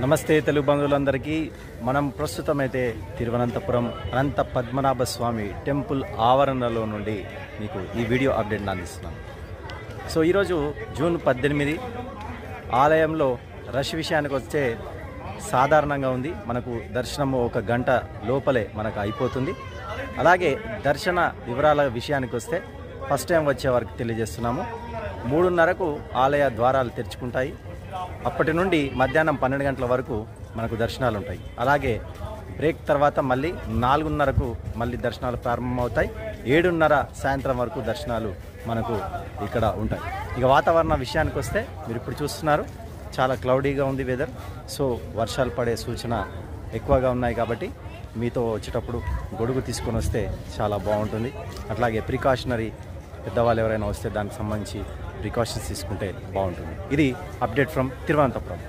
నమస్తే తెలుగు బంధువులందరికీ మనం ప్రస్తుతం అయితే తిరువనంతపురం అనంత పద్మనాభ స్వామి టెంపుల్ ఆవరణలో నుండి మీకు ఈ వీడియో అప్డేట్ని అందిస్తున్నాను. సో ఈరోజు జూన్ 18 ఆలయంలో రష్ విషయానికి వస్తే సాధారణంగా ఉంది. మనకు దర్శనం ఒక గంట లోపలే మనకు అయిపోతుంది. అలాగే దర్శన వివరాల విషయానికి వస్తే ఫస్ట్ టైం వచ్చే వారికి తెలియజేస్తున్నాము. 3:30కు ఆలయ ద్వారాలు తెరుచుకుంటాయి. అప్పటి నుండి మధ్యాహ్నం 12 గంటల వరకు మనకు దర్శనాలు ఉంటాయి. అలాగే బ్రేక్ తర్వాత మళ్ళీ 4:30కు మళ్ళీ దర్శనాలు ప్రారంభమవుతాయి. 7:30 సాయంత్రం వరకు దర్శనాలు మనకు ఇక్కడ ఉంటాయి. ఇక వాతావరణ విషయానికి వస్తే మీరు ఇప్పుడు చూస్తున్నారు, చాలా క్లౌడీగా ఉంది వెదర్. సో వర్షాలు పడే సూచన ఎక్కువగా ఉన్నాయి కాబట్టి మీతో వచ్చేటప్పుడు గొడుగు తీసుకొని వస్తే చాలా బాగుంటుంది. అట్లాగే ప్రికాషనరీ పెద్దవాళ్ళు ఎవరైనా వస్తే దానికి సంబంధించి ప్రికాషన్స్ తీసుకుంటే బాగుంటుంది. ఇది అప్డేట్ ఫ్రమ్ తిరువనంతపురం.